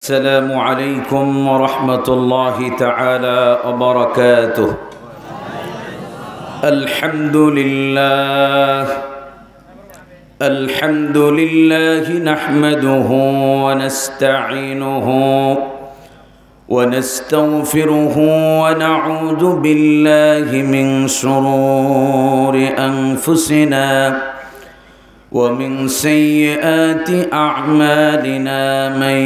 السلام عليكم ورحمة الله تعالى وبركاته. الحمد لله نحمده ونستعينه ونستغفره ونعوذ بالله من شرور أنفسنا ومن سيئات أعمالنا. من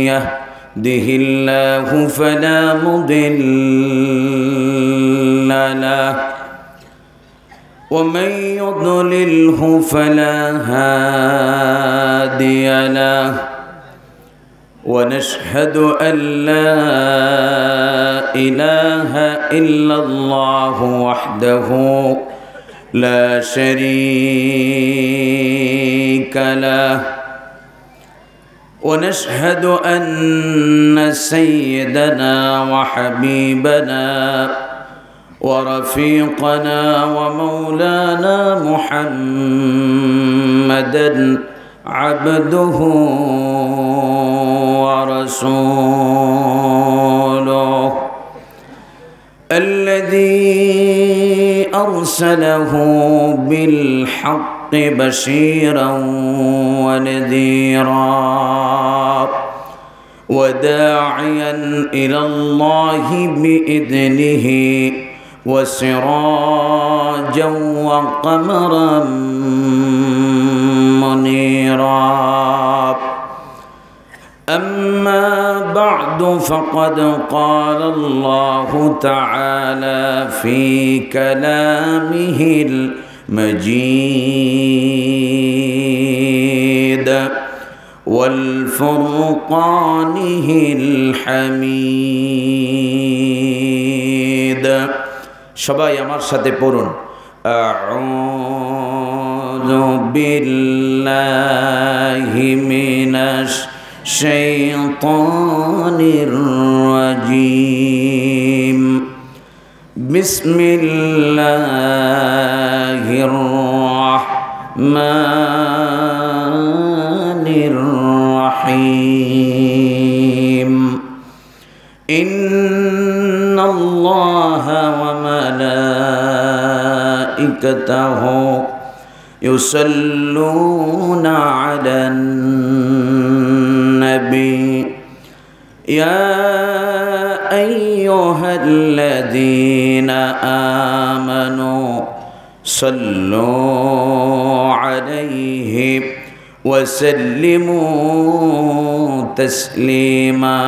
يهده الله فلا مضل له ومن يضلله فلا هادي له، ونشهد أن لا إله إلا الله وحده لا شريك له، ونشهد أن سيدنا وحبيبنا ورفيقنا ومولانا محمدا عبده ورسوله الذي أرسله بالحق بشيرا ونذيرا وداعيا إلى الله بإذنه وسراجا وقمرا منيرا. أما بعد فقد قال الله تعالى في كلامه المجيد والفرقانه الحميد. সবাই আমার সাথে পড়ুন, আউযু বিল্লাহি মিনাশ শাইতানির রাজীম। বিসমিল্লাহির রাহমানির রাহিম। ইন্নাল্লাহা ওয়া মালাইকাতাহু يصلون على النبي يا أيها الذين آمنوا صلوا عليه وسلموا تسليما.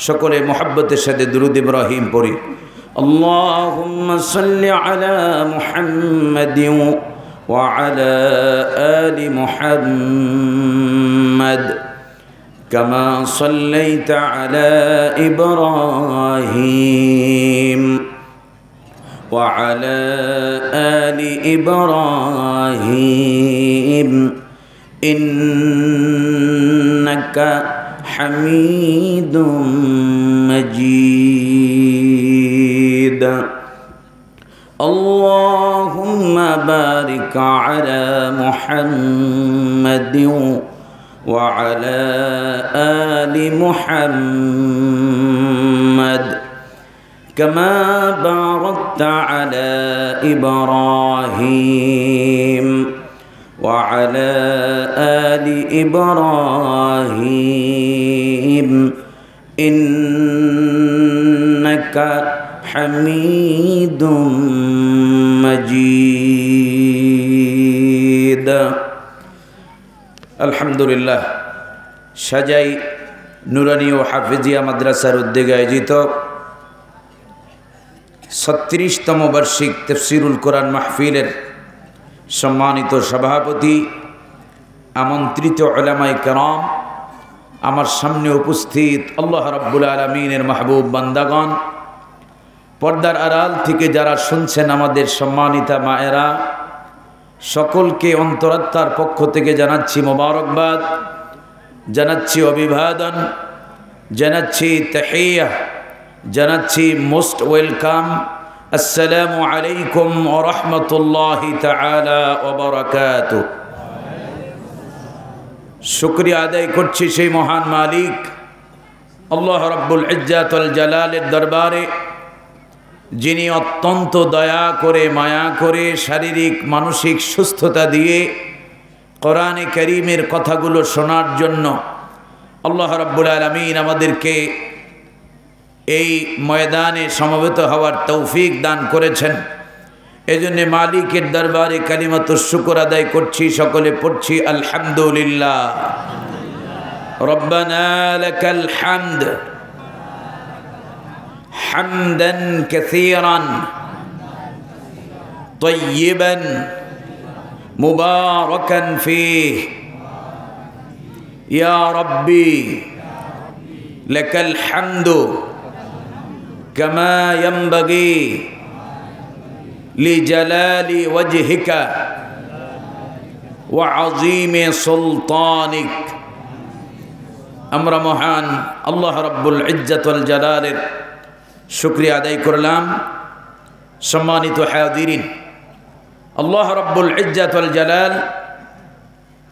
সকলে মুহাব্বতের সাথে দুরূদ ইব্রাহিম পড়ি। اللهم صل على محمد وعلى آل محمد كما صليت على إبراهيم وعلى آل إبراهيم إنك حميد مجيد. اللهم بارك على محمد وعلى آل محمد كما باركت على إبراهيم وعلى آل إبراهيم إنك حميد مجيد. আলহামদুলিল্লাহ, সাজাই নুরানি ও হাফিজিয়া মাদ্রাসার উদ্যোগে আয়োজিত ৩৬তম বার্ষিক তাফসীরুল কোরআন মাহফিলের সম্মানিত সভাপতি, আমন্ত্রিত উলামায়ে কেরাম, আমার সামনে উপস্থিত আল্লাহ রাব্বুল আলামিনের মাহবুব বান্দাগণ, পর্দার আড়াল থেকে যারা শুনছেন আমাদের সম্মানিতা মায়েরা, সকলকে অন্তরাত্মার পক্ষ থেকে জানাচ্ছি মোবারকবাদ, জানাচ্ছি অভিবাদন, জানাচ্ছি তাহিয়া, জানাচ্ছি মোস্ট ওয়েলকাম। আসসালামু আলাইকুম ওয়া রাহমাতুল্লাহি তাআলা ওয়া বারাকাতুহু। শুকরিয়া আদায় করছি সেই মহান মালিক আল্লাহ রাব্বুল ইজ্জাত ওয়াল জালালের দরবারে, যিনি অত্যন্ত দয়া করে মায়া করে শারীরিক মানসিক সুস্থতা দিয়ে কোরআনে কারীমের কথাগুলো শোনার জন্য আল্লাহ রাব্বুল আলামিন আমাদেরকে এই ময়দানে সমবেত হওয়ার তৌফিক দান করেছেন। এজন্য মালিকের দরবারে কালিমাতুশ শুকর আদায় করছি, সকলে পড়ছি আলহামদুলিল্লাহ। রব্বানা লাকাল হামদ হামদান কাসীরান তাইয়িবান মুবারাকান ফীহি ইয়া রাব্বি লাকাল হামদু কামা ইয়ানবাগি লিজালালি ওয়াজহিকা ওয়া আযীমি সুলতানিক। আমরা মহান আল্লাহ রাব্বুল ইজ্জাত ওয়াল জালালের শুকরিয়া আদায় করলাম। সম্মানিত হাজিরিন, আল্লাহ রাব্বুল ইজ্জাত ওয়াল জালাল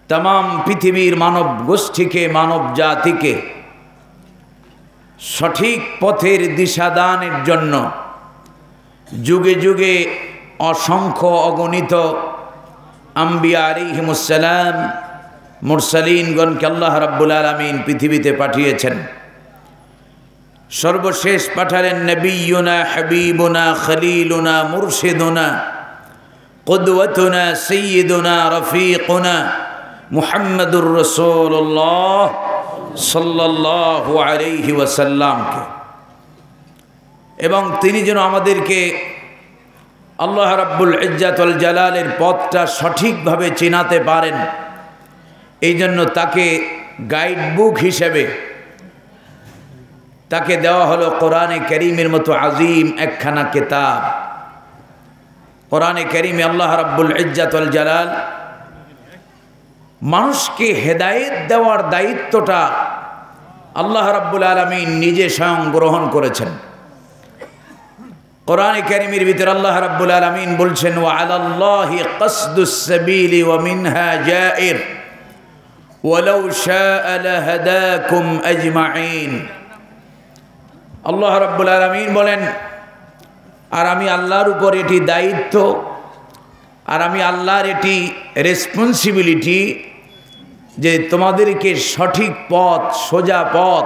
तमाम পৃথিবীর মানব গোষ্ঠীকে, মানব জাতিকে সঠিক পথের দিশাদানের জন্য যুগে যুগে অসংখ্য অগণিত আম্বিয়া আলাইহিমুস সালাম মুরসালিনগণকে আল্লাহ রাব্বুল আলামিন পৃথিবীতে পাঠিয়েছেন। সর্বশেষ পাঠালেন নবিয়ুনা হাবিবুনা খলিলুনা মুরশিদুনা কুদওয়াতুনা সাইয়্যিদুনা রফিকুনা মুহাম্মাদুর রাসূলুল্লাহ সাল্লাল্লাহু আলাইহি ওয়াসাল্লামকে, এবং তিনি যেন আমাদেরকে আল্লাহ রাব্বুল ইজ্জাত ওয়াল জালালের পথটা সঠিকভাবে চিনাতে পারেন, এই জন্য তাকে গাইড বুক হিসেবে তাকে দেওয়া হলো কোরআনে কারীমের মতো আজিম একখানা কিতাব। কোরআনে কারীমে আল্লাহ রাব্বুল ইজ্জাত ওয়াল জালাল মানুষকে হেদায়েত দেওয়ার দায়িত্বটা আল্লাহ রাব্বুল আলামিন নিজে স্বয়ং গ্রহণ করেছেন। কোরআনে কারীমের ভিতরে আল্লাহ রাব্বুল আলামিন বলছেন, ওয়া আলাল্লাহি কাসদুস সাবিলি ওয়া মিনহা জাইর ওয়ালাউ শাআ লাহাদাকুম আজমাইন। আল্লাহ রাব্বুল আলামিন বলেন, আর আমি আল্লাহর উপর এটি দায়িত্ব, আর আমি আল্লাহর এটি রেসপন্সিবিলিটি যে তোমাদেরকে সঠিক পথ, সোজা পথ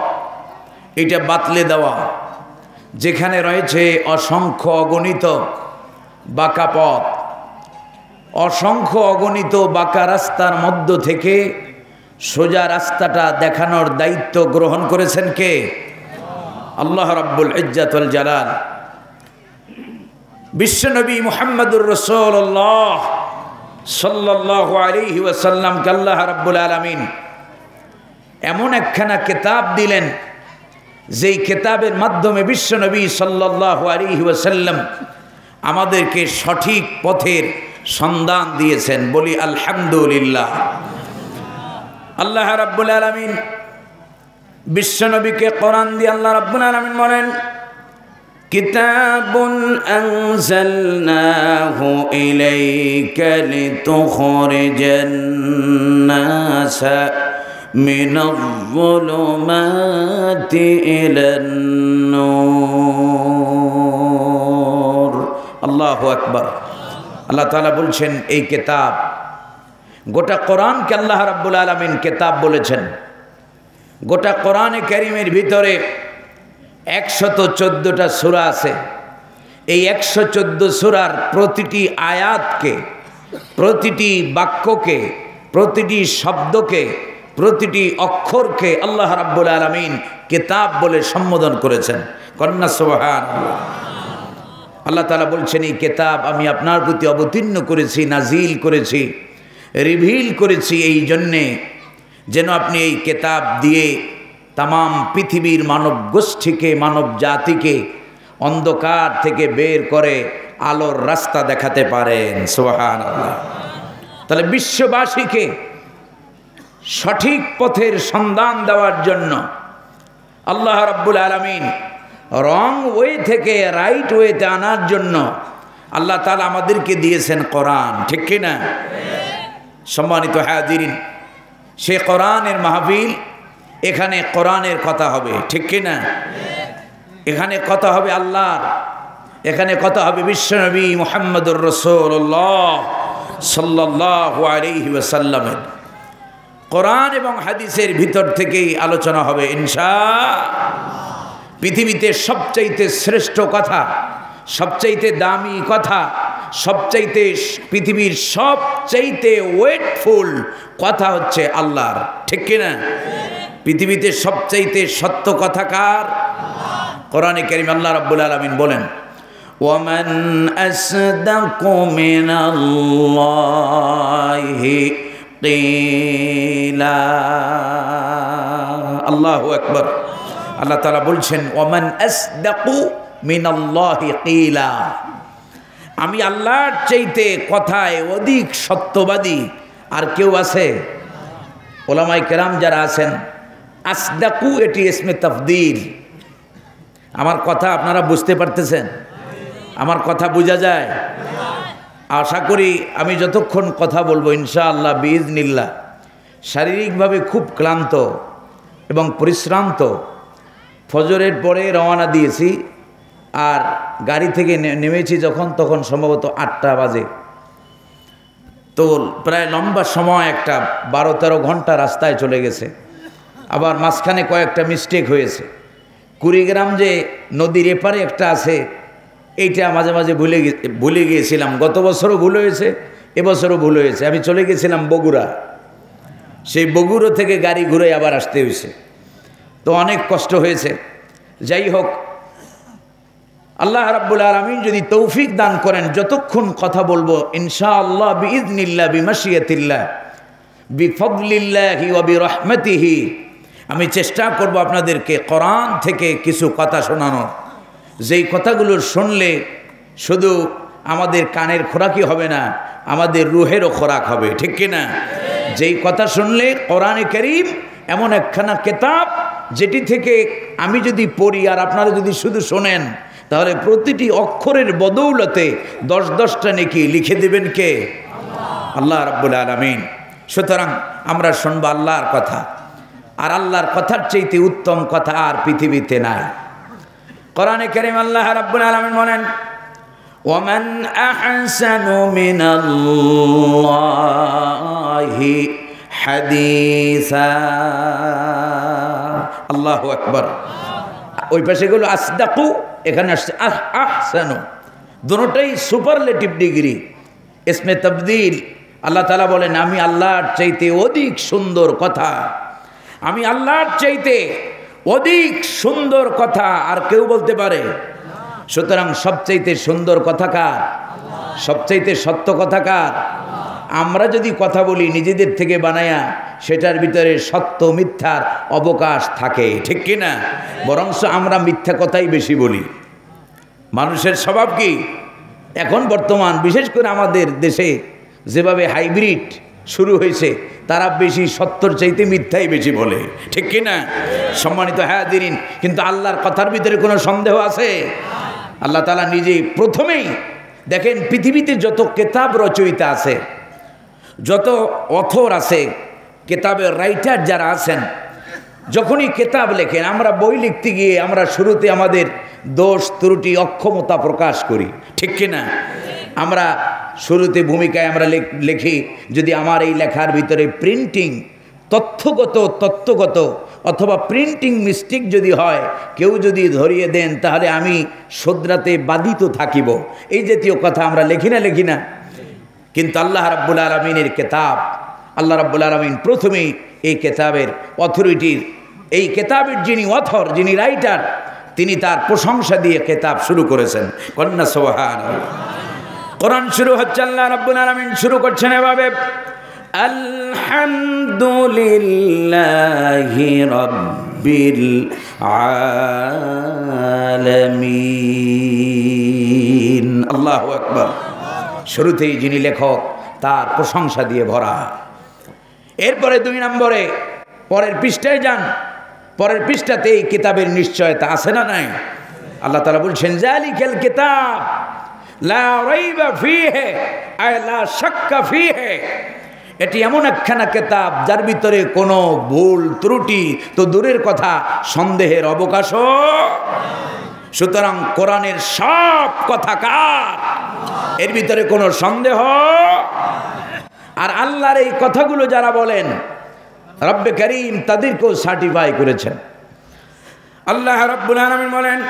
এটা বাতলে দেওয়া, যেখানে রয়েছে অসংখ্য অগণিত বাঁকা পথ, অসংখ্য অগণিত বাঁকা রাস্তার মধ্য থেকে সোজা রাস্তাটা দেখানোর দায়িত্ব গ্রহণ করেছেন কে? আল্লাহ রাব্বুল ইজ্জাত ওয়াল জালাল। বিশ্বনবী মুহাম্মদুর রাসূলুল্লাহ সাল্লাল্লাহু আলাইহি ওয়াসাল্লামকে আল্লাহ রাব্বুল আলামিন এমন একখানা কিতাব দিলেন, যেই কিতাবের মাধ্যমে বিশ্বনবী সাল্লাল্লাহু আলাইহি ওয়াসাল্লাম আমাদেরকে সঠিক পথের সন্ধান দিয়েছেন। বলি আলহামদুলিল্লাহ। আল্লাহ রাব্বুল আলামিন বিশ্বনবীকে কোরআন দিয়ে আল্লাহ রাব্বুল আলামিন বলেন, কিতাবুন আনজালনাহু ইলাইকা লিতুখরিজান নাসা মিনাজ যুলুমাতি ইলান নূর। আল্লাহু আকবার। আল্লাহ তাআলা বলছেন এই কিতাব, গোটা কোরআনকে আল্লাহ রাব্বুল আলামিন কিতাব বলেছেন। গোটা কোরআনে কারীমের ভিতরে 114টা সূরা আছে। এই 114 সূরার প্রতিটি আয়াতকে, প্রতিটি বাক্যকে, প্রতিটি শব্দকে, প্রতিটি অক্ষরকে আল্লাহ রাব্বুল আলামিন কিতাব বলে সম্বোধন করেছেন। কন্যা সুবহানাল্লাহ। আল্লাহ তাআলা বলছেন এই কিতাব আমি আপনার প্রতি অবতীর্ণ করেছি, নাজিল করেছি, রিভিল করেছি এই জন্যে যেন আপনি এই কিতাব দিয়ে তামাম পৃথিবীর মানব গোষ্ঠীকে, মানব জাতিকে অন্ধকার থেকে বের করে আলোর রাস্তা দেখাতে পারেন। সুবহানাল্লাহ। তাহলে বিশ্ববাসীকে সঠিক পথের সন্ধান দেওয়ার জন্য আল্লাহ রাব্বুল আলামিন রং ওয়ে থেকে রাইট ওয়েতে আনার জন্য আল্লাহ তাআলা আমাদেরকে দিয়েছেন কোরআন। ঠিক কিনা? সম্মানিত হাজিরিন, সে কোরআনের মাহফিল, এখানে কোরআনের কথা হবে, ঠিক কি না? এখানে কথা হবে আল্লাহর, এখানে কথা হবে বিশ্বনবী মুহাম্মদুর রাসূলুল্লাহ সাল্লাল্লাহু আলাইহি ওয়াসাল্লামের। কোরআন এবং হাদিসের ভিতর থেকেই আলোচনা হবে ইনশাআল্লাহ। পৃথিবীতে সবচাইতে শ্রেষ্ঠ কথা, সবচাইতে দামি কথা, সবচাইতে পৃথিবীর সবচাইতে ওয়েটফুল কথা হচ্ছে আল্লাহর, ঠিক কিনা? পৃথিবীতে সবচাইতে সত্য কথা কার? কোরআনে কারীম আল্লাহ রাব্বুল আলামিন বলেন, ওয়ামান আসদাকু মিনাল্লাহি কিলা। আল্লাহু আকবার। আল্লাহ তাআলা বলছেন ওয়ামান আসদাকু মিনাল্লাহি কিলা, আমি আল্লাহর চাইতে কথায় অধিক সত্যবাদী আর কেউ আছে? ওলামায়ে কেরাম যারা আছেন, আসদাকু এটি ইসমে তাফদীল। আমার কথা আপনারা বুঝতে পারতেছেন? আমার কথা বোঝা যায়? আশা করি আমি যতক্ষণ কথা বলবো ইনশাআল্লাহ বিইজনিল্লাহ শারীরিকভাবে খুব ক্লান্ত এবং পরিশ্রান্ত। ফজরের পরে রওনা দিয়েছি, আর গাড়ি থেকে নেমেছি তখন সম্ভবত 8টা বাজে। তো প্রায় লম্বা সময়, একটা 12-13 ঘন্টা রাস্তায় চলে গেছে। আবার মাঝখানে কয়েকটা মিস্টেক হয়েছে। কুড়িগ্রাম যে নদীর এপারে একটা আছে, এইটা মাঝে মাঝে ভুলে গিয়েছিলাম। গত বছরও ভুল হয়েছে, এবছরও ভুল হয়েছে। আমি চলে গেছিলাম বগুড়া, সেই বগুড়া থেকে গাড়ি ঘুরে আবার আসতে হয়েছে। তো অনেক কষ্ট হয়েছে। যাই হোক, আল্লাহ রাব্বুল আলামিন যদি তৌফিক দান করেন, যতক্ষণ কথা বলবো ইনশাআল্লাহ বিইজনিল্লাহ বিমাশিয়াতিল্লাহ বিফদলিল্লাহি ওয়া বিরহমাতিহি, আমি চেষ্টা করব আপনাদেরকে কোরআন থেকে কিছু কথা শোনানোর, যেই কথাগুলো শুনলে শুধু আমাদের কানের খোরাকই হবে না, আমাদের রুহেরও খোরাক হবে, ঠিক কিনা? যেই কথা শুনলে কোরআনে কারীম এমন একখানা কিতাব, যেটি থেকে আমি যদি পড়ি আর আপনারা যদি শুধু শোনেন, তাহলে প্রতিটি অক্ষরের বদৌলতে 10-10টা নেকি লিখে দেবেন কে? আল্লাহ রাব্বুল আলামিন। সুতরাং আমরা শুনবো আল্লাহর কথা, আর আল্লাহর কথার চাইতে উত্তম কথা আর পৃথিবীতে নাই। কোরআনে কারীম আল্লাহ রাব্বুল আলামিন বলেন, ওয়ামান আহসানু মিনাল্লাহি হাদিসা। আল্লাহু আকবার। ওই পাশে গেল আসদাকু, এখানে আসছে আহসানু। দুটোটাই সুপারলেটিভ ডিগ্রি, ইসমে তাবদীল। আল্লাহ তাআলা বলেন আমি আল্লাহর চাইতে অধিক সুন্দর কথা, আমি আল্লাহর চাইতে অধিক সুন্দর কথা আর কেউ বলতে পারে? সুতরাং সবচাইতে সুন্দর কথা কার? সবচাইতে সত্য কথা কার? আমরা যদি কথা বলি নিজেদের থেকে বানায়া, সেটার ভিতরে সত্য মিথ্যার অবকাশ থাকে, ঠিক কি না? বরঞ্চ আমরা মিথ্যা কথাই বেশি বলি। মানুষের স্বভাব কি এখন বর্তমান, বিশেষ করে আমাদের দেশে যেভাবে হাইব্রিড শুরু হয়েছে, তারা বেশি সত্যর চাইতে মিথ্যাই বেশি বলে, ঠিক কি না? সম্মানিত হাজিরিন, কিন্তু আল্লাহর কথার ভিতরে কোনো সন্দেহ আছে? আল্লাহ তাআলা নিজেই প্রথমেই দেখেন, পৃথিবীতে যত কিতাব রচয়িতা আছে, যত অথর আছে, কিতাবের রাইটার যারা আছেন, যখনই কিতাব লেখেন, আমরা বই লিখতে গিয়ে আমরা শুরুতে আমাদের দোষ ত্রুটি অক্ষমতা প্রকাশ করি, ঠিক কিনা? আমরা শুরুতে ভূমিকায় আমরা লিখি, যদি আমার এই লেখার ভিতরে প্রিন্টিং তথ্যগত অথবা প্রিন্টিং মিস্টেক যদি হয়, কেউ যদি ধরিয়ে দেন, তাহলে আমি শোধরাতে বাধিত থাকিব, এই জাতীয় কথা আমরা লিখি না? কিন্তু আল্লাহ রাব্বুল আলামিনের কিতাব, আল্লাহ রাব্বুল আলামিন প্রথমেই এই কিতাবের অথরিটির, এই কিতাবের যিনি অথর, যিনি রাইটার, তিনি তার প্রশংসা দিয়ে কিতাব শুরু করেছেন। কন্যা সুবহানাল্লাহ। কোরআন শুরু হচ্ছে, আল্লাহ রাব্বুল আলামিন শুরু করছেন এভাবে, আলহামদুলিল্লাহি রাব্বিল আলামিন। আল্লাহু আকবার। শুরুতেই যিনি লেখক, তার প্রশংসা দিয়ে ভরা। এরপরে 2 নম্বরে পরের পৃষ্ঠায় যান, পরের পৃষ্ঠাতে এই কিতাবের নিশ্চয়তা আছে না নাই? আল্লাহ তাআলা বলছেন, যালিকাল কিতাব লা রাইবা ফীহি আই লা শাক্কা ফীহি। এটি এমন একখানা কিতাব যার ভিতরে কোনো ভুল ত্রুটি তো দূরের কথা, সন্দেহের অবকাশও। সুতরাং কোরআনের সব কথা কার? এর ভিতরে কোনো সন্দেহ। আর আল্লাহর এই কথাগুলো যারা বলেন, রব্বে করিম তাদেরকেও সার্টিফাই করেছেন। আল্লাহ রাব্বুল আলামিন বলেন,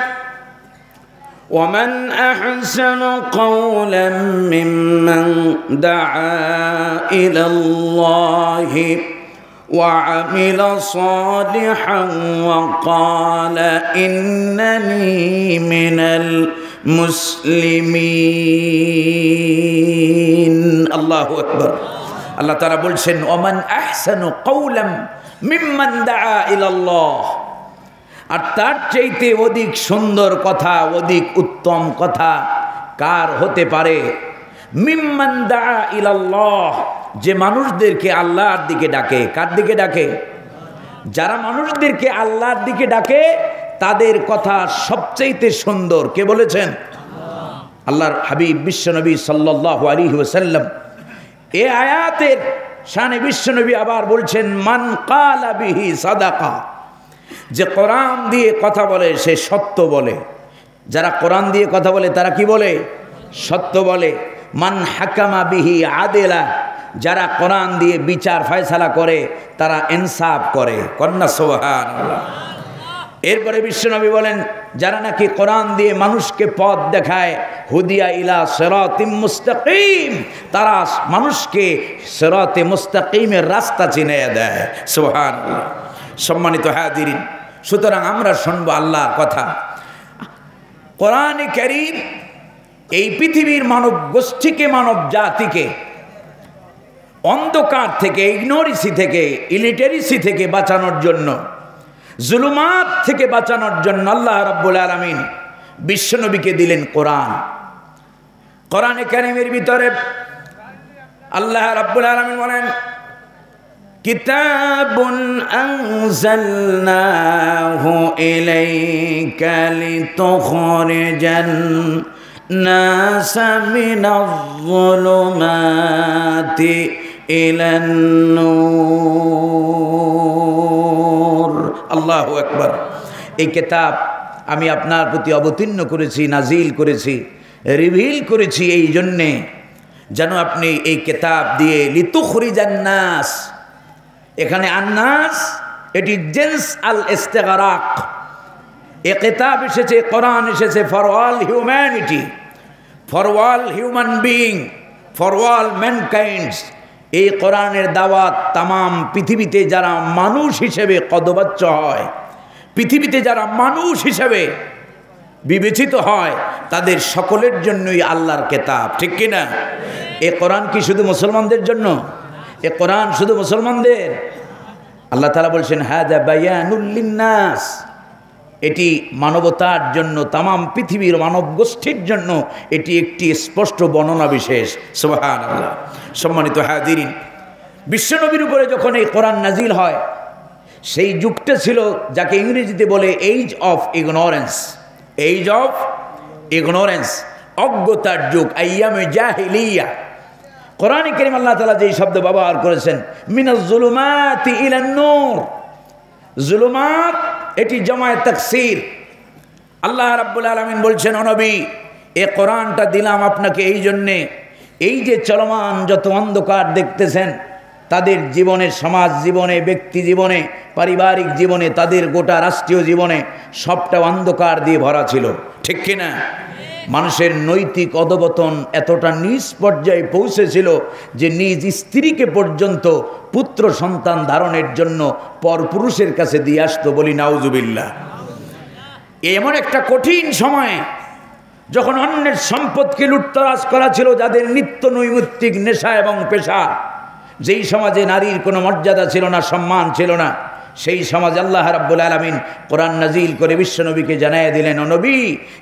ومن أحسن قولا ممن دعا إلى الله وعمل صالحا وقال إنني من المسلمين। الله أكبر। আল্লাহ তাআলা বলছেন, ওমান আহসানু কওলাম মিম্মান দাআ ইলাল্লাহ, আর তার চাইতে অধিক সুন্দর কথা, অধিক উত্তম কথা কার হতে পারে? মিম্মান দাআ ইলাল্লাহ, যে মানুষদেরকে আল্লাহর দিকে ডাকে। কার দিকে ডাকে? যারা মানুষদেরকে আল্লাহর দিকে ডাকে তাদের কথা সবচাইতে সুন্দর। কে বলেছেন? আল্লাহর হাবিব বিশ্বনবী সাল্লাল্লাহু আলাইহি ওয়াসাল্লাম। এই আয়াতের শানে বিশ্বনবী আবার বলছেন, মান কালা বিহি সাদাকা, যে কোরআন দিয়ে কথা বলে সে সত্য বলে। যারা কোরআন দিয়ে কথা বলে তারা কি বলে? সত্য বলে। মান হাকামা বিহি আদেলা, যারা কোরআন দিয়ে বিচার ফয়সালা করে তারা ইনসাফ করে। কন্যা সুবহানাল্লাহ। এরপরে বিশ্বনবী বলেন, যারা নাকি কোরআন দিয়ে মানুষকে পথ দেখায়, হুদিয়া ইলা সিরাতিম মুস্তাকিম, তারা মানুষকে সিরাতে মুস্তাকিমের রাস্তা চিনিয়ে দেয়। সুবহানাল্লাহ। সম্মানিত হাজিরিন, সুতরাং আমরা শুনবো আল্লাহর কথা। কোরআনে কারীম এই পৃথিবীর মানব গোষ্ঠীকে, মানব জাতিকে অন্ধকার থেকে, ইগনোরেন্সি থেকে, ইলিটারেসি থেকে বাঁচানোর জন্য, জুলুমাত থেকে বাঁচানোর জন্য আল্লাহ রাব্বুল আলামিন বিশ্বনবীকে দিলেন কোরআন। কোরআনে কারীমের ভিতরে আল্লাহ রাব্বুল আলামিন বলেন, কিতাবুন আনজালনাহু ইলাইকা লিতুখরিজান নাসা মিনাজ-যুলুমাতি ইলান নূর। আল্লাহু আকবার। এই কিতাব আমি আপনার প্রতি অবতীর্ণ করেছি, নাজিল করেছি, রিভিল করেছি এই জন্যে যেন আপনি এই কিতাব দিয়ে লিতুখরিজান নাস, এখানে আন্নাস এটি জেন্স আল ইস্তেগরাক। এই কিতাব এসেছে, কোরআন এসেছে for all humanity, for all human being, for all ম্যানকাইন্ডস। এই কোরআনের দাওয়াত তামাম পৃথিবীতে যারা মানুষ হিসেবে কদবাচ্য হয়, পৃথিবীতে যারা মানুষ হিসেবে বিবেচিত হয়, তাদের সকলের জন্যই আল্লাহর কিতাব। ঠিক কিনা? এ কোরআন কি শুধু মুসলমানদের জন্য? এ কোরআন শুধু মুসলমানদের? আল্লাহ তাআলা বলছেন, হাযা বায়ানুল লিন্নাস, এটি মানবতার জন্য, তামাম পৃথিবীর মানব গোষ্ঠীর জন্য এটি একটি স্পষ্ট বর্ণনা বিশেষ। সুবহানাল্লাহ। সম্মানিত হাজিরিন, বিশ্বনবীর উপরে যখন এই কোরআন নাজিল হয়, সেই যুগটা ছিল যাকে ইংরেজিতে বলে age of ignorance. Age of ignorance, অজ্ঞতার যুগ, আইয়ামে জাহিলিয়া। কোরআনে কারীম আল্লাহ তাআলা যেই শব্দ ব্যবহার করেছেন, মিনাজ যুলুমাতি ইলান নূর, জুলুমাত এটি জামায়ে তাকসীর। আল্লাহ রাব্বুল আলামিন বলছেন, ও নবী, এ কোরআনটা দিলাম আপনাকে এই জন্যে, এই যে চলমান যত অন্ধকার দেখতেছেন তাদের জীবনে, সমাজ জীবনে, ব্যক্তি জীবনে, পারিবারিক জীবনে, তাদের গোটা রাষ্ট্রীয় জীবনে সবটা অন্ধকার দিয়ে ভরা ছিল। ঠিক কিনা? মানুষের নৈতিক অধঃপতন এতটা নিজ পর্যায়ে পৌঁছেছিল যে নিজ স্ত্রীকে পর্যন্ত পুত্র সন্তান ধারণের জন্য পরপুরুষের কাছে দিয়ে আসতো। বলি নাউজুবিল্লাহ। এমন একটা কঠিন সময়ে যখন অন্যের সম্পদকে লুটতরাজ করা ছিল যাদের নিত্য নৈমিত্তিক নেশা এবং পেশা, যেই সমাজে নারীর কোনো মর্যাদা ছিল না, সম্মান ছিল না, সেই সমাজ আল্লাহ রাব্বুল আলামিন কোরআন নাজিল করে বিশ্বনবীকে জানাইয়া দিলেন, ও নবী,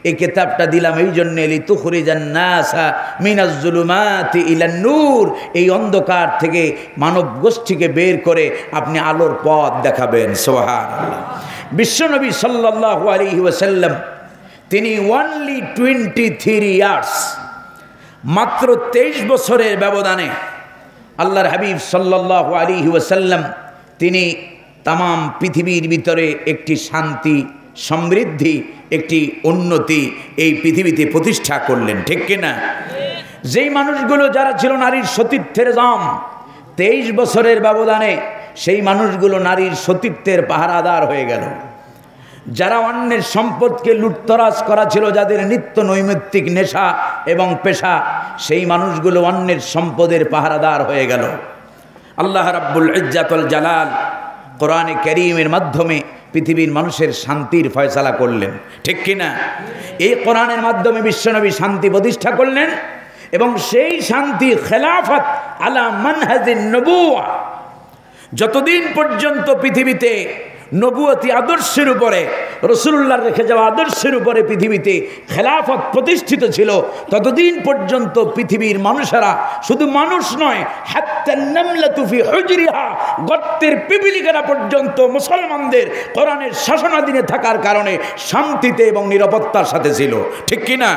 এই কিতাবটা দিলাম এই জন্য, লিতুখরিজান নাসা মিনাজ যুলুমাতি ইলান নূর, এই অন্ধকার থেকে মানব গোষ্ঠীকে বের করে আপনি আলোর পথ দেখাবেন। সুবহানাল্লাহ। বিশ্বনবী সাল্লাল্লাহু আলাইহি ওয়াসাল্লাম তিনি অনলি 23 ইয়ার্স, মাত্র 23 বছরের ব্যবধানে আল্লাহর হাবিব সাল্লাল্লাহু আলাইহি ওয়াসাল্লাম তিনি তাম পৃথিবীর ভিতরে একটি শান্তি, সমৃদ্ধি, একটি উন্নতি এই পৃথিবীতে প্রতিষ্ঠা করলেন, ঠিক কিনা? যেই মানুষগুলো যারা ছিল নারীর সতীত্বের জাম, 23 বছরের ব্যবধানে সেই মানুষগুলো নারীর সতীত্বের পাহারাদার হয়ে গেল। যারা অন্যের সম্পদকে লুটতরাজ করা ছিল, যাদের নিত্য নৈমিত্তিক নেশা এবং পেশা, সেই মানুষগুলো অন্যের সম্পদের পাহারাদার হয়ে গেল। আল্লাহ রাব্বুল ইজ্জাতুল জালাল কোরআনে কারীমের মাধ্যমে পৃথিবীর মানুষের শান্তির ফয়সালা করলেন, ঠিক কিনা? এই কোরআনের মাধ্যমে বিশ্বনবী শান্তি প্রতিষ্ঠা করলেন এবং সেই শান্তি খেলাফত আলা মানহাজিন নবুওয়া, যতদিন পর্যন্ত পৃথিবীতে নবুয়তি আদর্শের উপরে, রাসূলুল্লাহর রেখে যাওয়া আদর্শের উপরে পৃথিবীতে খেলাফত প্রতিষ্ঠিত ছিল, ততদিন পর্যন্ত পৃথিবীর মানুষেরা, শুধু মানুষ নয়, হাত্তা নামলাতু ফি হুজরিহা, গর্তের পিপিলিকারা পর্যন্ত মুসলমানদের কোরআনের শাসনাধীনে থাকার কারণে শান্তিতে এবং নিরাপত্তার সাথে ছিল, ঠিক কিনা?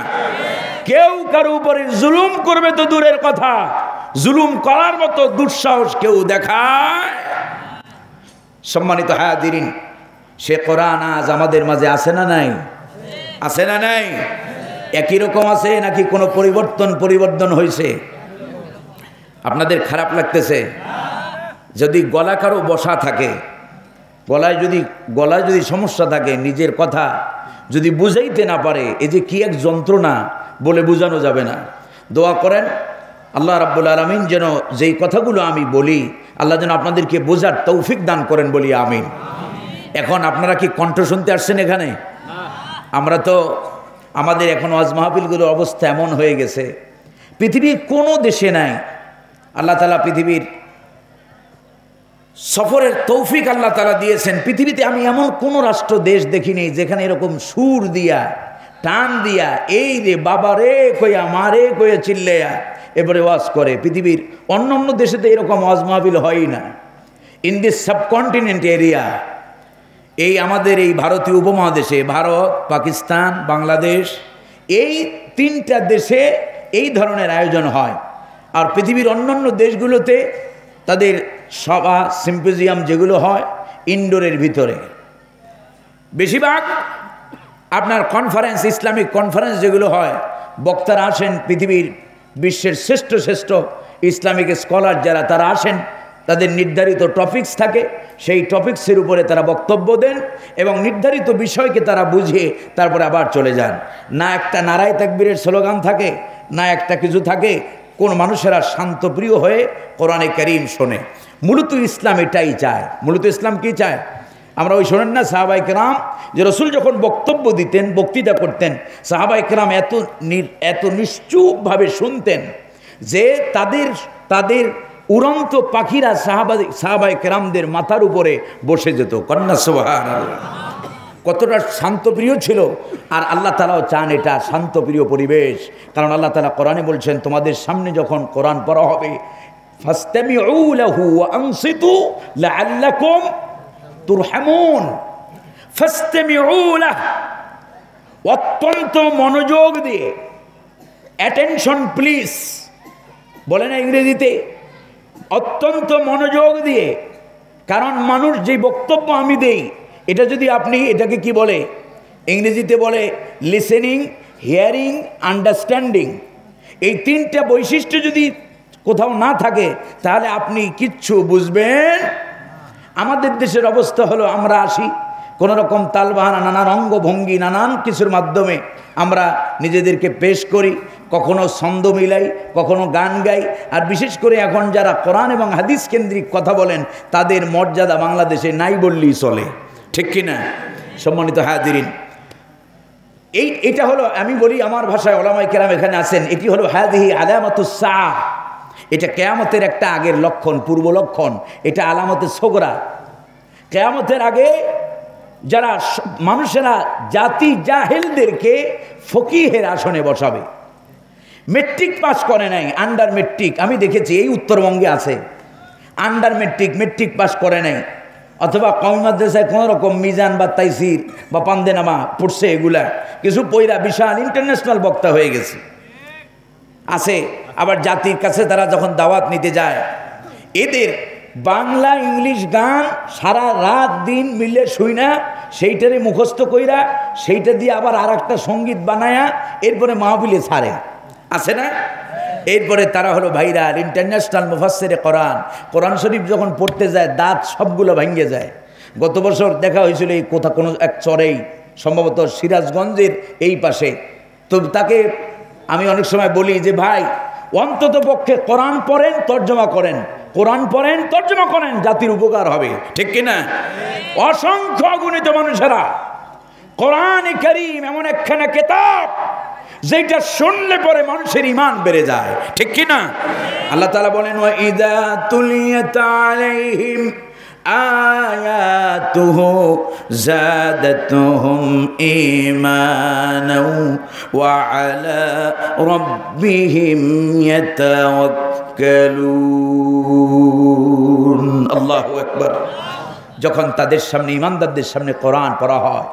কেউ কারো উপরে জুলুম করবে তো দূরের কথা, জুলুম করার মতো দুঃসাহস কেউ দেখায়। সম্মানিত হাজিরিন, সে কোরআন আজ আমাদের মাঝে আছে না নাই? আছে না নাই? একই রকম আছে নাকি কোনো পরিবর্তন হয়েছে? আপনাদের খারাপ লাগতেছে? যদি গলা কারো বসা থাকে, গলায় যদি সমস্যা থাকে, নিজের কথা যদি বুঝাইতে না পারে, এই যে কি এক যন্ত্রণা বলে বোঝানো যাবে না। দোয়া করেন আল্লাহ রাব্বুল আলামিন যেন যেই কথাগুলো আমি বলি, আল্লাহ যেন আপনাদেরকে বোঝার তৌফিক দান করেন, বলি আমিন। এখন আপনারা কি কণ্ঠ শুনতে আসছেন এখানে? আমরা তো, আমাদের এখন ওয়াজ মাহফিলগুলোর অবস্থা এমন হয়ে গেছে, পৃথিবীর কোনো দেশে নাই। আল্লাহ তাআলা পৃথিবীর সফরের তৌফিক আল্লাহ তাআলা দিয়েছেন। পৃথিবীতে আমি এমন কোনো রাষ্ট্র দেশ দেখিনি যেখানে এরকম সুর দিয়া, টান দিয়া, এই রে বাবা রে কইয়া, মারে কইয়া চিল্লাইয়া এবারে ওয়াজ করে। পৃথিবীর অন্য দেশেতে এরকম ওয়াজ মাহফিল হয়ই না। ইন দিস সাবকন্টিনেন্ট এরিয়া, এই আমাদের এই ভারতীয় উপমহাদেশে, ভারত, পাকিস্তান, বাংলাদেশ, এই 3টা দেশে এই ধরনের আয়োজন হয়। আর পৃথিবীর অন্যান্য দেশগুলোতে তাদের সভা, সিম্পোজিয়াম যেগুলো হয় ইনডোরের ভিতরে, বেশিরভাগ আপনার কনফারেন্স, ইসলামিক কনফারেন্স যেগুলো হয়, বক্তারা আসেন পৃথিবীর বিশ্বের শ্রেষ্ঠ ইসলামিক স্কলার যারা, তারা আসেন, তাদের নির্ধারিত টপিকস থাকে, সেই টপিক্সের উপরে তারা বক্তব্য দেন এবং নির্ধারিত বিষয়কে তারা বুঝিয়ে তারপরে আবার চলে যান। না একটা নারায়ে তাকবীরের স্লোগান থাকে, না একটা কিছু থাকে। কোন মানুষেরা শান্তপ্রিয় হয়ে কোরআনে কারীম শোনে। মূলত ইসলাম এটাই চায়। মূলত ইসলাম কি চায়? আমরা ওই শোনেন না সাহাবায়ে কেরাম যে রসুল যখন বক্তব্য দিতেন, বক্তৃতা করতেন, সাহাবায়ে কেরাম এত নিশ্চুপভাবে শুনতেন যে তাদের উড়ন্ত পাখিরা সাহাবায়ে কেরামদের মাথার উপরে বসে যেত। কন্যা সুবহানাল্লাহ, কতটা শান্তপ্রিয় ছিল। আর আল্লাহ তাআলাও চান এটা শান্তপ্রিয় পরিবেশ। কারণ আল্লাহ তাআলা কোরআনে বলছেন, তোমাদের সামনে যখন কোরআন পড়া হবে, ফাসতামিউ লাহু ওয়া আনসিতু লাআল্লাকুম তুরহামুন। ফাসতামিউ লাহু, অত্যন্ত মনোযোগ দিয়ে, অ্যাটেনশন প্লিজ বলে না ইংরেজিতে, অত্যন্ত মনোযোগ দিয়ে। কারণ মানুষ যে বক্তব্য আমি দেই, এটা যদি আপনি, এটাকে কি বলে ইংরেজিতে বলে লিসেনিং, হিয়ারিং, আন্ডারস্ট্যান্ডিং। এই 3টা বৈশিষ্ট্য যদি কোথাও না থাকে তাহলে আপনি কিচ্ছু বুঝবেন। আমাদের দেশের অবস্থা হলো, আমরা আসি কোনোরকম তালবাহানা, নানান অঙ্গভঙ্গি, নানান কিছুর মাধ্যমে আমরা নিজেদেরকে পেশ করি, কখনো ছন্দ মিলাই, কখনো গান গাই। আর বিশেষ করে এখন যারা কোরআন এবং হাদিস কেন্দ্রিক কথা বলেন, তাদের মর্যাদা বাংলাদেশে নাই বললেই চলে, ঠিক কিনা? সম্মানিত হাজিরিন, এটা হলো, আমি বলি আমার ভাষায়, ওলামায়ে কেরাম এখানে আছেন, এটি হলো হাদিহি আলামাতুস সাআহ। এটা কিয়ামতের একটা আগের লক্ষণ, পূর্ব লক্ষণ। এটা আলামতে সোগরা। কিয়ামতের আগে যারা মানুষেরা জাতি জাহেলদেরকে ফকিহের আসনে বসাবে। মেট্রিক পাস করে নাই, আন্ডার মেট্রিক, আমি দেখেছি এই উত্তরবঙ্গে আছে, আন্ডার মেট্রিক পাস করে নাই, অথবা কওমি মাদ্রাসায় কোনো রকম মিজান বা তাইসির বা পান্দেনামা পড়ছে, এগুলা কিছু পয়রা বিশাল ইন্টারন্যাশনাল বক্তা হয়ে গেছে আছে। আবার জাতির কাছে তারা যখন দাওয়াত নিতে যায়, এদের বাংলা ইংলিশ গান সারা রাত দিন মিলে শুই না, সেইটারে মুখস্থ কইরা সেইটা দিয়ে আবার আর একটা সঙ্গীত বানায়া এরপরে মাহফিলে ছাড়ে, আছে না? এরপরে তারা হলো ভাইরা ইন্টারন্যাশনাল মুফাসসিরে কোরআন, কোরআন শরীফ যখন পড়তে যায় দাঁত সবগুলো ভেঙে যায়। গত বছর দেখা হয়েছিল এই কোথা কোনো এক চরেই, সম্ভবত সিরাজগঞ্জের এই পাশে। তো তাকে আমি অনেক সময় বলি যে ভাই অন্তত পক্ষে কোরআন পড়েন তর্জমা করেন, কোরআন পড়েন তর্জমা করেন, জাতির উপকার হবে, ঠিক কিনা? অসংখ্য অগণিত মানুষেরা কোরআন কারীম এমন একখানা কিতাব যেটা শুনলে পরে মানুষের ঈমান বেড়ে যায়, ঠিক কিনা? আল্লাহ তাআলা বলেন ওয়া ইযা তুলিয়াত আলাইহিম আয়াতুহু যাদাতুহুম ঈমানাও ওয়া আলা রাব্বিহিম ইয়াতাওয়াক্কালুন। আল্লাহু আকবার। যখন তাদের সামনে ঈমানদারদের সামনে কোরআন পড়া হয়,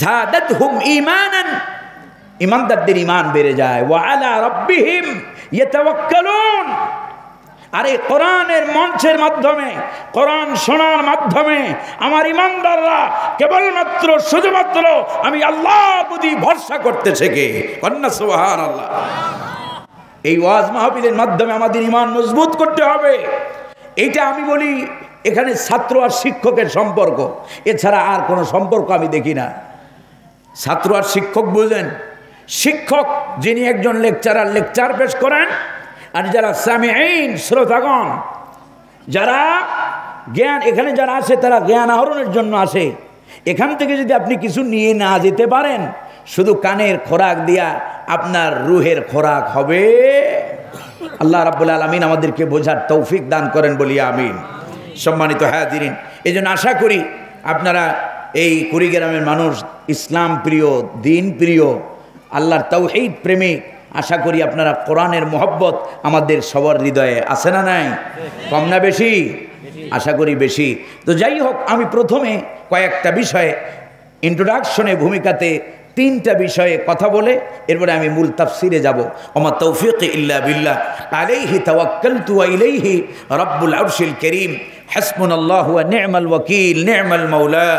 যাদাতহুম ঈমানান, ঈমানদারদের ঈমান বেড়ে যায়, ওয়া আলা রাব্বিহিম ইয়াতাওয়াক্কালুন। আরে কোরআনের মঞ্চের মাধ্যমে, কোরআন শোনার মাধ্যমে আমার ঈমানদাররা কেবলমাত্র শুধুমাত্র আমি আল্লাহ প্রতি ভরসা করতে শেখে। কন্যা সুবহানাল্লাহ। এই ওয়াজ মাহফিলের মাধ্যমে আমাদের ঈমান মজবুত করতে হবে। এইটা আমি বলি এখানে ছাত্র আর শিক্ষকের সম্পর্ক, এছাড়া আর কোনো সম্পর্ক আমি দেখি না। ছাত্র আর শিক্ষক বুঝেন, শিক্ষক যিনি একজন লেকচারার লেকচার পেশ করেন, আর যারা সামিঈন শ্রোতাগণ, যারা জ্ঞান এখানে যারা আসে তারা জ্ঞান আহরণের জন্য আসে। এখান থেকে যদি আপনি কিছু নিয়ে না যেতে পারেন, শুধু কানের খোরাক দিয়া আপনার রুহের খোরাক হবে। আল্লাহ রাব্বুল আলামিন আমাদেরকে বোঝার তৌফিক দান করেন, বলি আমিন। সম্মানিত হাজিরিন, এই জন্য আশা করি আপনারা এই কুড়িগ্রামের মানুষ ইসলাম প্রিয়, দিন প্রিয়, আল্লাহর তাওহীদ প্রেমিক। আশা করি আপনারা কোরআনের মহব্বত আমাদের সবার হৃদয়ে আছে না নাই? কম না বেশি? আশা করি বেশি। তো যাই হোক, আমি প্রথমে কয়েকটা বিষয়ে ইন্ট্রোডাকশনে ভূমিকাতে তিনটা বিষয়ে কথা বলে এরপরে আমি মূল তাফসিরে যাব। ওমা তৌফিক ইল্লা বিল্লাহ, আলাইহি তাওয়াক্কালতু ওয়া ইলাইহি রাব্বুল আরশিল কারীম, হাসবুনাল্লাহু ওয়া নি'মাল ওয়াকিল, নি'মাল মাওলা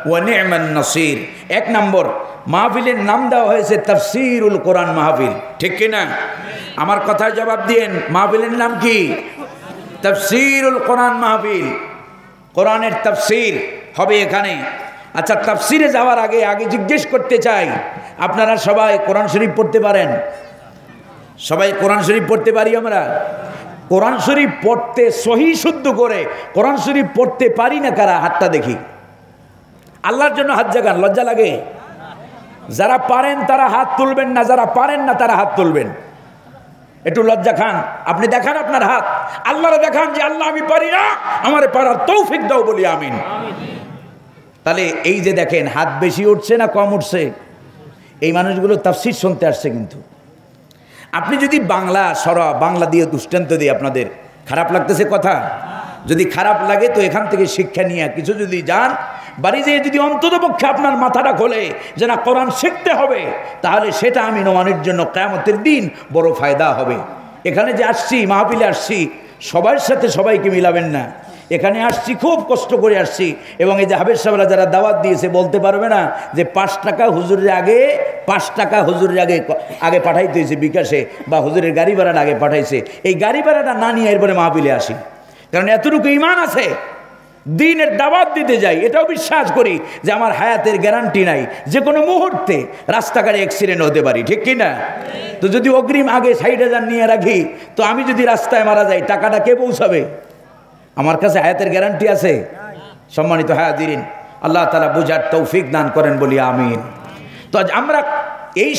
ওয়া নি'মান নাসির। এক নম্বর, মাহফিলের নাম দেওয়া হয়েছে তাফসিরুল কোরআন মাহফিল, ঠিক কিনা? আমার কথায় জবাব দিয়েন, মাহফিলের নাম কি? তাফসিরুল কোরআন মাহফিল। কোরআনের তাফসির হবে এখানে। আচ্ছা, তাফসিরে যাওয়ার আগে জিজ্ঞেস করতে চাই, আপনারা সবাই কোরআন শরীফ পড়তে পারেন? সবাই কোরআন শরীফ পড়তে পারি আমরা? কোরআন শরীফ পড়তে সহি শুদ্ধ করে কোরআন শরীফ পড়তে পারি না কারা? হাতটা দেখি। আল্লাহর জন্য হাত জাগান, লজ্জা লাগে? যারা পারেন তারা হাত তুলবেন না, যারা পারেন না তারা হাত তুলবেন। একটু লজ্জা খান, আপনি দেখান আপনার হাত, আল্লাহরে দেখান যে আল্লাহ আমি পারি না, আমারে পারার তৌফিক দাও, বলি আমিন। তাহলে এই যে দেখেন হাত বেশি উঠছে না কম উঠছে, এই মানুষগুলো তাফসীর শুনতে আসছে। কিন্তু আপনি যদি বাংলা দিয়ে দৃষ্টান্ত দিয়ে, আপনাদের খারাপ লাগতেছে কথা? যদি খারাপ লাগে তো এখান থেকে শিক্ষা নিয়ে কিছু যদি যান, বাড়ি যেয়ে যদি অন্ততপক্ষে আপনার মাথাটা খোলে যে না কোরআন শিখতে হবে, তাহলে সেটা আমি নমানের জন্য কিয়ামতের দিন বড় ফায়দা হবে। এখানে যে আসছি, মাহফিলে আসছি, সবার সাথে সবাইকে মিলাবেন না। এখানে আসছি, খুব কষ্ট করে আসছি, এবং এই যে হাবেজ সাহেবরা যারা দাওয়াত দিয়েছে বলতে পারবে না যে 5 টাকা হুজুরের আগে, 5 টাকা হুজুরের আগে পাঠাইতে হয়েছে বিকাশে, বা হুজুরের গাড়ি ভাড়াটা আগে পাঠাইছে। এই গাড়ি ভাড়াটা না নিয়ে এরপরে মাহফিলে আসি, কারণ এতটুকু ঈমান আছে, দিনের দাওয়াত দিতে যাই, এটাও বিশ্বাস করি যে আমার হায়াতের গ্যারান্টি নাই, যে কোনো মুহূর্তে রাস্তাঘাটে অ্যাক্সিডেন্ট হতে পারি, ঠিক কি না? তো যদি অগ্রিম আগে 60,000 নিয়ে রাখি, তো আমি যদি রাস্তায় মারা যাই, টাকাটা কে পৌঁছাবে? আমার কাছে হায়াতের গ্যারান্টি আছে? সম্মানিত হাজিরিন, আল্লাহ তাআলা বুঝার তৌফিক দান করেন, বলি আমিন। তো আজ আমরা এই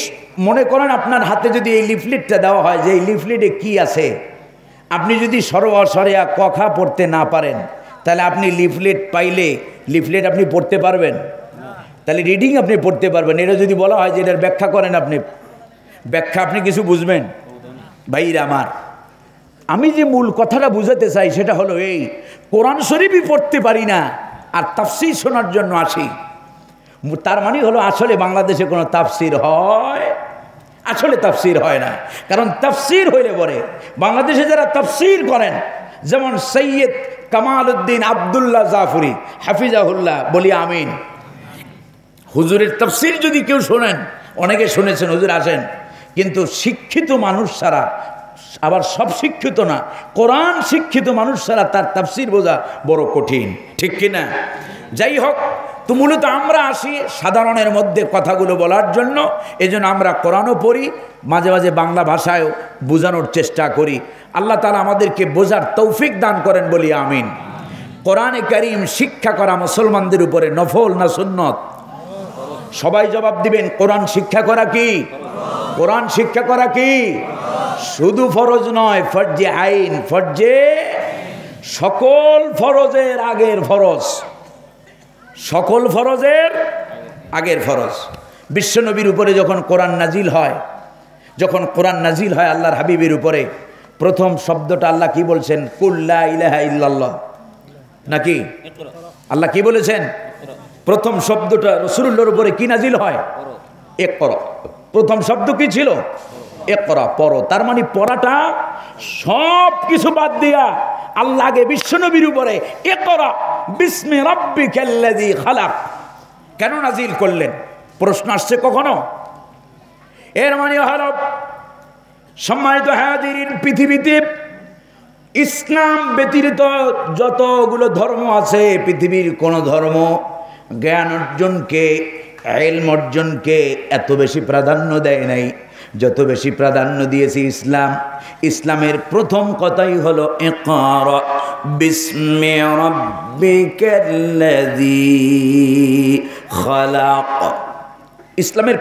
মনে করেন আপনার হাতে যদি এই লিফলেটটা দেওয়া হয় যে এই লিফলেটে কি আছে, আপনি যদি সরিয়া কথা পড়তে না পারেন, তাহলে আপনি লিফলেট পাইলে লিফলেট আপনি পড়তে পারবেন? তাহলে রিডিং আপনি পড়তে পারবেন। এটা যদি বলা হয় যে এটার ব্যাখ্যা করেন, আপনি ব্যাখ্যা আপনি কিছু বুঝবেন? ভাইরা আমার, আমি যে মূল কথাটা বুঝাতে চাই সেটা হলো এই, কোরআন শরীফই পড়তে পারি না আর তাফসীর শোনার জন্য আসি, তার মানে হলো আসলে বাংলাদেশে কোনো তাফসীর হয়? আসলে তাফসীর হয় না। কারণ তাফসীর হইলে পরে বাংলাদেশে যারা তাফসীর করেন, যেমন সৈয়দ কামাল উদ্দিন আবদুল্লাহ জাফরি হাফিজাহুল্লাহ, বলি আমিন। হুজুরের তাফসীর যদি কেউ শোনেন, অনেকে শুনেছেন, হুজুর আসেন, কিন্তু শিক্ষিত মানুষ ছাড়া, আবার সব শিক্ষিত না, কোরআন শিক্ষিত মানুষ ছাড়া তার তাফসীর বোঝা বড় কঠিন, ঠিক কিনা? যাই হোক, তো মূলত আমরা আসি সাধারণের মধ্যে কথাগুলো বলার জন্য। এজন্য আমরা কোরআনও পড়ি, মাঝে মাঝে বাংলা ভাষায়ও বোঝানোর চেষ্টা করি। আল্লাহ তাআলা আমাদেরকে বোঝার তৌফিক দান করেন, বলি আমিন। কোরআনে কারীম শিক্ষা করা মুসলমানদের উপরে নফল না সুন্নত? সবাই জবাব দিবেন। কোরআন শিক্ষা করা কি? কোরআন শিক্ষা করা কি? শুধু ফরজ নয়, ফরজে আইন, ফরজে, সকল ফরজের আগের ফরজ, সকল ফরজের আগের ফরজ। বিশ্বনবীর উপরে যখন কোরআন নাজিল হয়, যখন কোরআন নাজিল হয় আল্লাহর হাবিবের উপরে, প্রথম শব্দটা আল্লাহ কি বলছেন? কুল লা ইলাহা ইল্লাল্লাহ, নাকি? আল্লাহ কি বলেছেন? প্রথম শব্দটা রাসূলুল্লাহর উপরে কি নাজিল হয়? ইকরা। প্রথম শব্দ কি ছিল? ইকরা, পড়ো। তার মানে পড়াটা সব কিছু বাদ দিয়া আল্লাহ আগে বিশ্বনবীর উপরে ইকরা বিসমি রাব্বিকাল্লাযী খালাক কেন নাজিল করলেন? প্রশ্ন আসছে কখনো? এর মানে হলো, সম্মানিত হাজিরিন, পৃথিবীতে ইসলাম ব্যতীত যতগুলো ধর্ম আছে, পৃথিবীর কোন ধর্ম জ্ঞান অর্জনকে, ইলম অর্জনকে এত বেশি প্রাধান্য দেয় নাই যত বেশি প্রাধান্য দিয়েছে ইসলাম। ইসলামের প্রথম কথাই হলো ইকরা বিসমি রাব্বিকাল্লাযী খালাক। ইসলামের